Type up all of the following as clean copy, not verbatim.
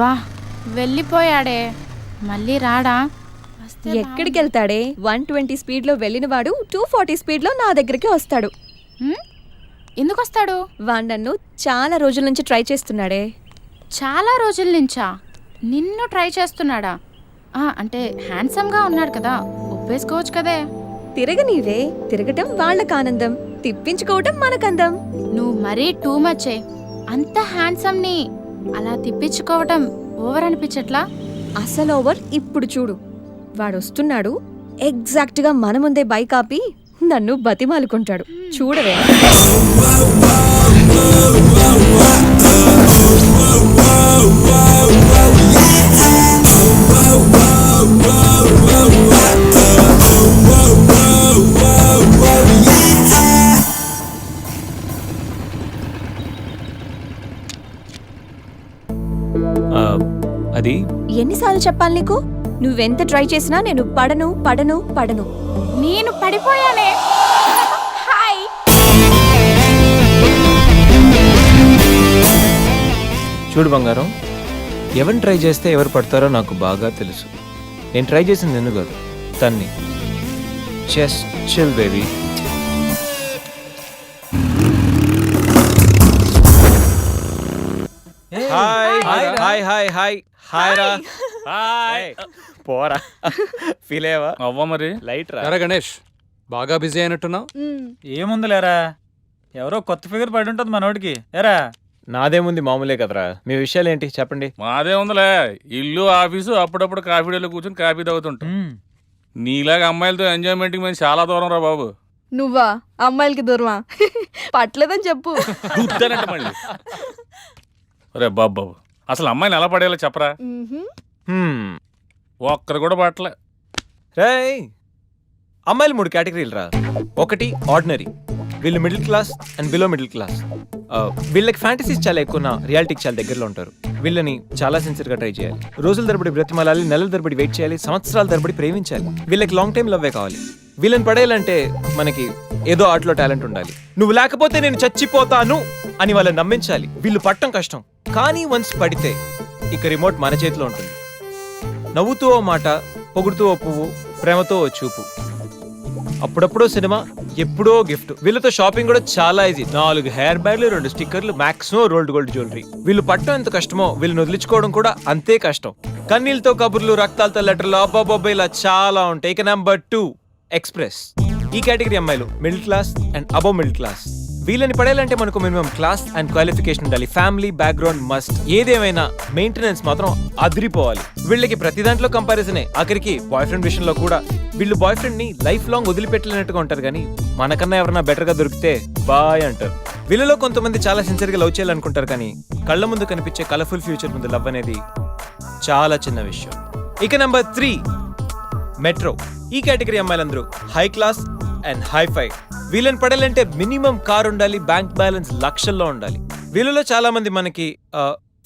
అబ్బా వెళ్ళిపోయాడే, మళ్ళీ రాడా? ఎక్కడికి వెళ్తాడే? 120 స్పీడ్లో వెళ్ళినవాడు 240 స్పీడ్లో నా దగ్గరికి వస్తాడు. ఎందుకు వస్తాడు? వాడు నన్ను చాలా రోజుల నుంచి ట్రై చేస్తున్నాడే. చాలా రోజుల నుంచా? నిన్ను ట్రై చేస్తున్నాడా? అంటే హ్యాండ్సమ్గా ఉన్నాడు కదా, ఒప్పేసుకోవచ్చు కదే. తిరగనీవే, తిరగటం వాళ్ళకి ఆనందం, తిప్పించుకోవటం మనకందం. నువ్వు మరీ టూ మచ్చే. అంత హ్యాండ్సమ్ని అలా తిప్పించుకోవటం ఓవర్ అనిపించట్లా? అసలు ఓవర్. ఇప్పుడు చూడు, వాడు వస్తున్నాడు. ఎగ్జాక్ట్గా మన ముందే బైక్ ఆపి నన్ను బతిమాలుకుంటాడు. చూడవే. అది ఎన్నిసార్లు చెప్పాలి నీకు? నువ్వెంత ట్రై చేసినా నేను పడను పడను పడను. నేను పడిపోయానే. హాయ్. చూడు బంగారం, ఎవరిని ట్రై చేస్తే ఎవరు పడతారో నాకు బాగా తెలుసు. నేను ట్రై చేసింది నిన్ను కాదు, తన్ని. Just chill baby. Hi hi hi hi hi రా. హాయ్ పోరా. ఫీల్ అయ్యావా? అవ్వ మరి లైట్ రా. ఎరా గణేష్, బాగా బిజీ అయినట్టున్నావు. ఏముందిలేరా, ఎవరో కొత్త ఫిగర్ పడి ఉంటుంది మనోడికి. ఎరా నాదేముంది, మామూలే కదరా. మీ విషయాలు ఏంటి చెప్పండి. మాదే ఉందిలే, ఇల్లు ఆఫీసు, అప్పుడప్పుడు కాఫీ డేలో కూర్చొని కాఫీ తాగుతుంటాం. నీలాగా అమ్మాయిలతో ఎంజాయ్మెంట్కి మేము చాలా దూరం రా బాబు. నువ్వా అమ్మాయిలకి దూరమా? పట్లేదని చెప్పు. గుద్దనంట మళ్ళీ. రే బాబు, అసలు అమ్మాయిని ఎలా పడేలా చెప్పరా? ఒక్కరు కూడా పట్టలే. రేయ్, అమ్మాయిలు 3 కేటగిరీలు రా. ఒకటి ఆర్డినరీ, వీళ్ళు middle class and below middle class. వీళ్ళకి ఫ్యాంటసీస్ చాలా ఎక్కువ, రియాలిటీకి చాలా దగ్గరలో ఉంటారు. వీళ్ళని చాలా సిన్సియర్గా ట్రై చేయాలి. రోజుల తరబడి బ్రతిమాలాలి, నెలల తరబడి వెయిట్ చేయాలి, సంవత్సరాల తరబడి ప్రేమించాలి. వీళ్ళకి లాంగ్ టైం లవ్వే కావాలి. వీళ్ళని పడేయాలంటే మనకి ఏదో ఆర్ట్లో టాలెంట్ ఉండాలి. నువ్వు లేకపోతే నేను చచ్చిపోతాను అని వాళ్ళని నమ్మించాలి. వీళ్ళు పట్టం కష్టం, కానీ వన్స్ పడితే ఇక రిమోట్ మన చేతిలో ఉంటుంది. నవ్వుతూ ఓ మాట, పొగుడుతూ ఓ పువ్వు, ప్రేమతో ఓ చూపు, అప్పుడప్పుడో సినిమా, ఎప్పుడో గిఫ్ట్. వీళ్ళతో షాపింగ్ కూడా చాలా ఈజీ. 4 హెయిర్ బ్యాండ్లు, 2 స్టిక్కర్లు, మ్యాక్సిమం రోల్డ్ గోల్డ్ జ్యువెలరీ. వీళ్ళు పట్టడం ఎంత కష్టమో వీళ్ళని వదిలించుకోవడం కూడా అంతే కష్టం. కన్నీళ్ళతో కబుర్లు, రక్తాలతో లెటర్లు, అబ్బాబాబ్బా ఇలా చాలా ఉంటాయి. ఇక నెంబర్ 2 ఎక్స్ప్రెస్. ఈ కేటగిరీ అమ్మాయిలు middle class and above middle class. వీళ్ళని పడేయాలంటే మనకు మినిమం క్లాస్ అండ్ క్వాలిఫికేషన్ ఉండాలి. Family background must. ఏదేమైనా మెయింటెనెన్స్ మాత్రం అదిరిపోవాలి. వీళ్ళకి ప్రతి దాంట్లో కంపారిజనే. ఆఖరికి బాయ్ ఫ్రెండ్ విషయంలో కూడా వీళ్ళు బాయ్ ఫ్రెండ్ ని లైఫ్ లాంగ్ వదిలిపెట్టలేనట్టుగా ఉంటారు, కానీ మనకన్నా ఎవరైనా బెటర్ గా దొరికితే బాయ్ అంటారు. వీళ్ళలో కొంతమంది చాలా సిన్సియర్ గా లవ్ చేయాలనుకుంటారు, కానీ కళ్ళ ముందు కనిపించే కలర్ఫుల్ ఫ్యూచర్ ముందు లవ్ అనేది చాలా చిన్న విషయం. ఇక నెంబర్ 3 మెట్రో. ఈ కేటగిరీ అమ్మాయిలందరూ హై క్లాస్ అండ్ హైఫై. వీళ్ళని పడాలంటే మినిమం కార్ ఉండాలి, బ్యాంక్ బ్యాలెన్స్ లక్షల్లో ఉండాలి. వీళ్ళలో చాలా మంది మనకి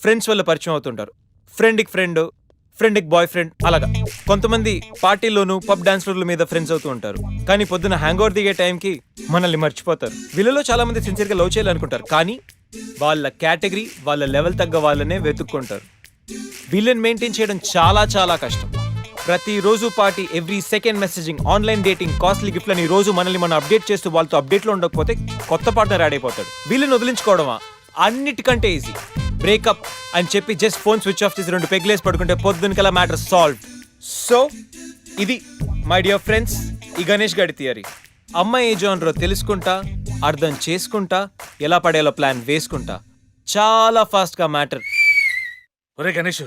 ఫ్రెండ్స్ వల్ల పరిచయం అవుతుంటారు. ఫ్రెండ్కి ఫ్రెండ్, ఫ్రెండ్కి బాయ్ ఫ్రెండ్, అలాగా. కొంతమంది పార్టీల్లోనూ పబ్ డాన్స్ ఫ్లోర్ల మీద ఫ్రెండ్స్ అవుతూ ఉంటారు, కానీ పొద్దున హ్యాంగ్ ఓవర్ దిగే టైంకి మనల్ని మర్చిపోతారు. వీళ్ళలో చాలా మంది సిన్సియర్గా లవ్ చేయాలనుకుంటారు, కానీ వాళ్ళ కేటగిరీ, వాళ్ళ లెవెల్ తగ్గ వాళ్ళనే వెతుక్కుంటారు. వీళ్ళని మెయింటైన్ చేయడం చాలా చాలా కష్టం. ప్రతిరోజు party, every second messaging, online dating, costly గిఫ్ట్లని రోజు మనల్ని మనం అప్డేట్ చేస్తూ వాళ్ళతో అప్డేట్లో ఉండకపోతే కొత్త పార్ట్నర్ యాడ్ అయిపోతాడు. వీళ్ళని వదిలించుకోవడమా అన్నిటికంటే ఈజీ. బ్రేకప్ అని చెప్పి జస్ట్ ఫోన్ స్విచ్ ఆఫ్ చేసి 2 పెగ్లేసి పడుకుంటే పొద్దునకలా మ్యాటర్ సాల్వ్. సో ఇది మై డియర్ ఫ్రెండ్స్ ఈ గణేష్ గారి థియరీ. అమ్మాయి ఏ జోనరో తెలుసుకుంటా, అర్థం చేసుకుంటా, ఎలా పడేలా ప్లాన్ వేసుకుంటా చాలా ఫాస్ట్గా మ్యాటర్. ఒరే గణేష్,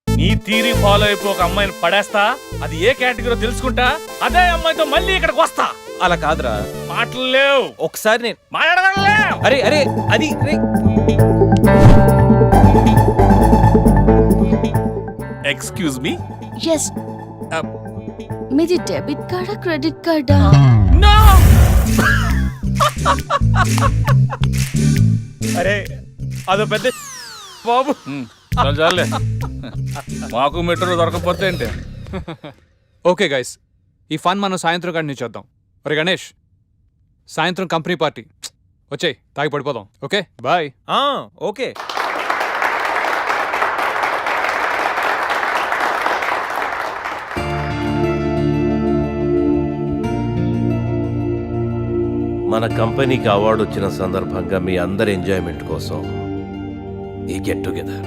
నీ థీరీ ఫాలో అయిపో. ఒక అమ్మాయిని పడేస్తా, అది ఏ కేటగిరీ తెలుసుకుంటా, అదే అమ్మాయితో మళ్ళీ ఇక్కడికి వస్తా. అలా కాదురా, మాటలు లేవు. ఒకసారి నేను మాట్లాడలేవు. అరే అరే అది ఎక్స్క్యూజ్ మీ. ఎస్. మీది డెబిట్ కార్డా క్రెడిట్ కార్డా? నో. అరే అదో పెద్ద బాబు. చాలే, మాకు మెట్రో దొరకపోతే ఏంటి. ఓకే గైస్, ఈ ఫన్ మనం సాయంత్రం కంటిన్యూ చేద్దాం. ఒరే గణేష్, సాయంత్రం కంపెనీ పార్టీ, వచ్చేయ్ తాగి పడిపోదాం. Okay bye. ఓకే. మన కంపెనీకి అవార్డు వచ్చిన సందర్భంగా మీ అందరి ఎంజాయ్మెంట్ కోసం ఈ గెట్ టుగెదర్.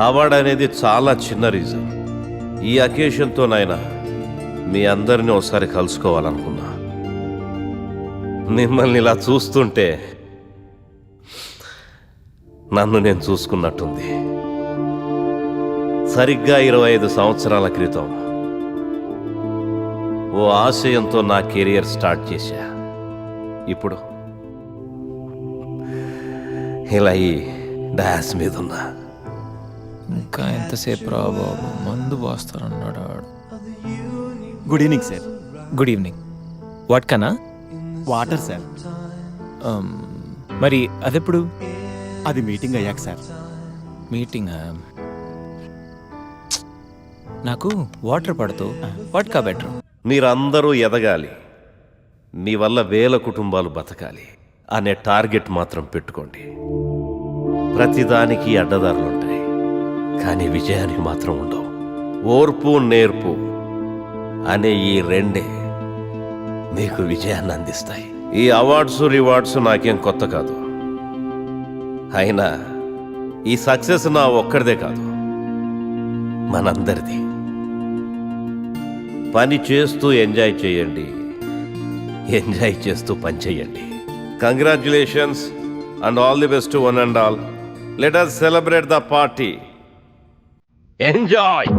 అవార్డు అనేది చాలా చిన్న రీజన్. ఈ అకేషన్తోనైనా మీ అందరినీ ఒకసారి కలుసుకోవాలనుకున్నా. మిమ్మల్ని ఇలా చూస్తుంటే నన్ను నేను చూసుకున్నట్టుంది. సరిగ్గా 25 సంవత్సరాల క్రితం ఓ ఆశయంతో నా కెరియర్ స్టార్ట్ చేశా. ఇప్పుడు ఇలా ఈ డాస్ మీద ఉన్నా. ఇంకా ఎంతసేపు రా బాబు, మందు పోస్తారన్నాడు ఆడు. Good evening sir. Good evening. What కనా? Water sir. మరి అదెప్పుడు? అది మీటింగ్ అయ్యాక సార్. మీటింగ్. నాకు వాటర్ పడుతూ వాట్కా బెటర్. మీరందరూ ఎదగాలి, మీ వల్ల వేల కుటుంబాలు బతకాలి అనే టార్గెట్ మాత్రం పెట్టుకోండి. ప్రతిదానికి అడ్డదారులుంటాయి, కానీ విజయానికి మాత్రం ఉండవు. ఓర్పు నేర్పు అనే ఈ రెండే మీకు విజయాన్ని అందిస్తాయి. ఈ అవార్డ్స్ రివార్డ్స్ నాకేం కొత్త కాదు. అయినా ఈ సక్సెస్ నా ఒక్కడిదే కాదు, మనందరిది. పని చేస్తూ ఎంజాయ్ చేయండి, ఎంజాయ్ చేస్తూ పని చేయండి. Congratulations and all the best one and all. Let us celebrate the party. Enjoy.